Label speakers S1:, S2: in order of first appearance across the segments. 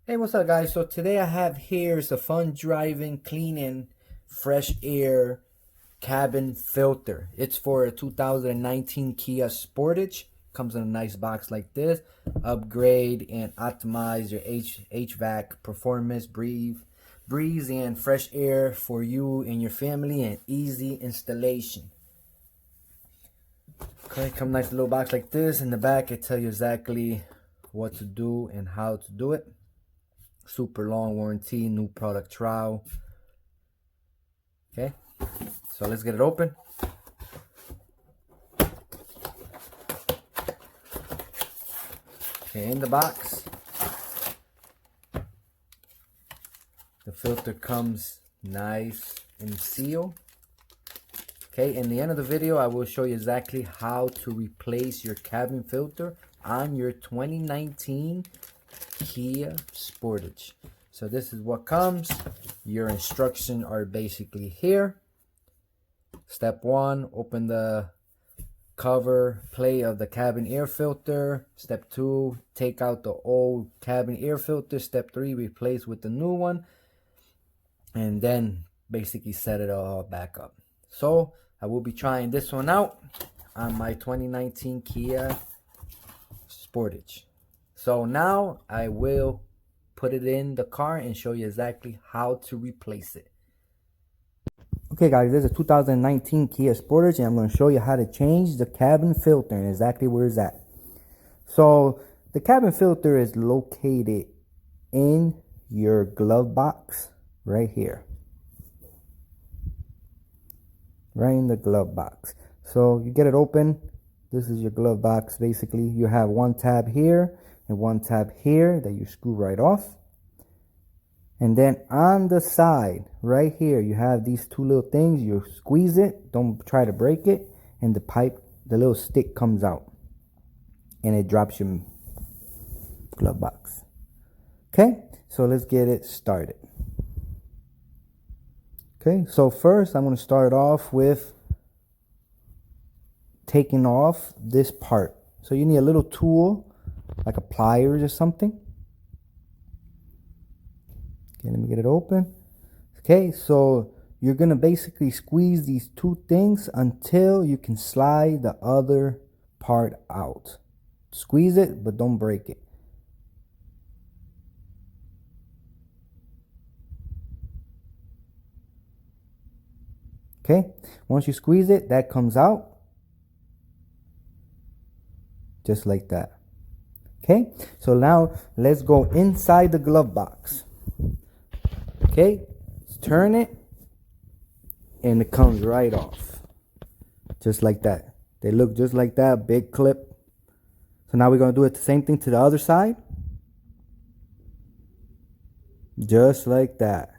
S1: Hey, what's up, guys? So today I have here is a fun driving, cleaning, fresh air cabin filter. It's for a 2019 Kia Sportage. Comes in a nice box like this. Upgrade and optimize your HVAC performance, breeze and fresh air for you and your family, and easy installation. Okay, come nice little box like this. In the back, it tells you exactly what to do and how to do it. Super long warranty, new product trial. Okay, so let's get it open. Okay, in the box, the filter comes nice and sealed. Okay, in the end of the video, I will show you exactly how to replace your cabin filter on your 2019 Kia Sportage. So this is what comes. Your instructions are basically here. Step 1, open the cover plate of the cabin air filter. Step 2, take out the old cabin air filter. Step 3, replace with the new one, and then basically set it all back up. So I will be trying this one out on my 2019 Kia Sportage. So now I will put it in the car and show you exactly how to replace it. Okay, guys, this is a 2019 Kia Sportage, and I'm going to show you how to change the cabin filter and exactly where it's at. So the cabin filter is located in your glove box right here. Right in the glove box. So you get it open. This is your glove box. Basically, you have one tab here and one tab here that you screw right off. And then on the side right here, you have these two little things. You squeeze it, don't try to break it, and the pipe, the little stick comes out and it drops your glove box. Okay, so let's get it started. Okay, so first I'm going to start off with taking off this part. So you need a little tool like a pliers or something. Okay, let me get it open. Okay, so you're gonna basically squeeze these two things until you can slide the other part out. Squeeze it, but don't break it. Okay, once you squeeze it, that comes out. Just like that. Okay, so now let's go inside the glove box. Okay, let's turn it, and it comes right off. Just like that. They look just like that, big clip. So now we're going to do it the same thing to the other side. Just like that.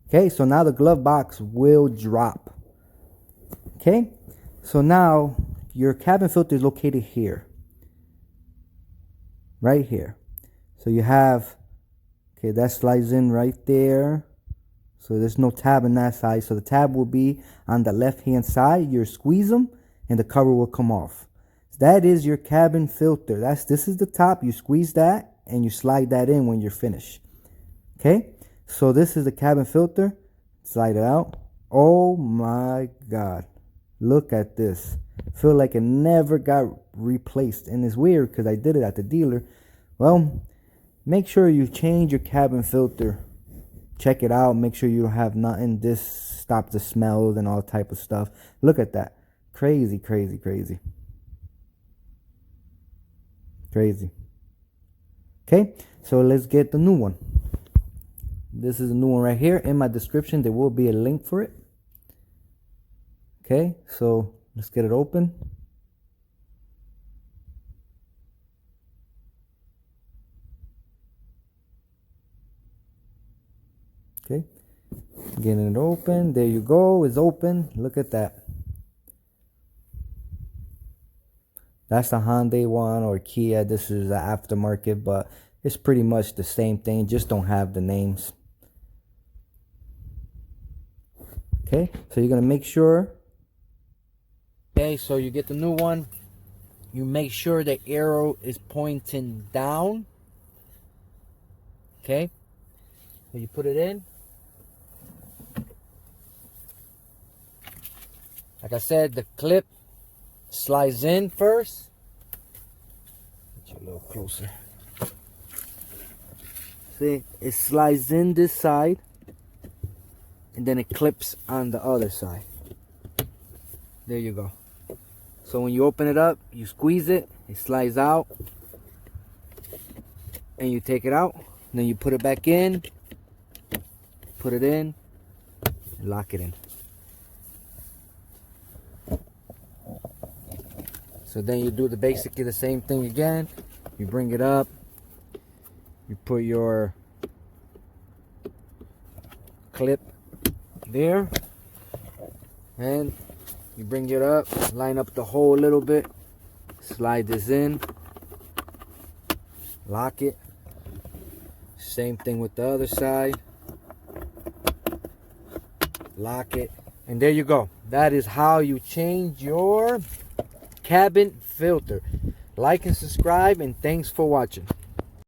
S1: Okay, so now the glove box will drop. Okay, so now your cabin filter is located here. Right here. So you have, okay, that slides in right there. So there's no tab on that side. So the tab will be on the left hand side. You squeeze them and the cover will come off. That is your cabin filter. This is the top. You squeeze that and you slide that in when you're finished. Okay, so this is the cabin filter. Slide it out. Oh my God, look at this. Feel like it never got replaced, and it's weird because I did it at the dealer. Well, make sure you change your cabin filter. Check it out. Make sure you don't have nothing. This stops the smells and all type of stuff. Look at that. Crazy, crazy, crazy. Crazy. Okay, so let's get the new one. This is a new one right here. In my description, there will be a link for it. Okay, so let's get it open. Okay, getting it open. There you go. It's open. Look at that. That's the Hyundai one or Kia. This is the aftermarket, but it's pretty much the same thing. Just don't have the names. Okay, so you're gonna make sure. Okay, so you get the new one. You make sure the arrow is pointing down. Okay, so you put it in. Like I said, the clip slides in first. Get you a little closer. See, it slides in this side, and then it clips on the other side. There you go. So when you open it up, you squeeze it, it slides out, and you take it out. Then you put it back in, put it in, and lock it in. So then you do basically the same thing again. You bring it up, you put your clip there, and you bring it up, line up the hole a little bit, slide this in, lock it. Same thing with the other side, lock it, and there you go. That is how you change your cabin filter. Like and subscribe, and thanks for watching.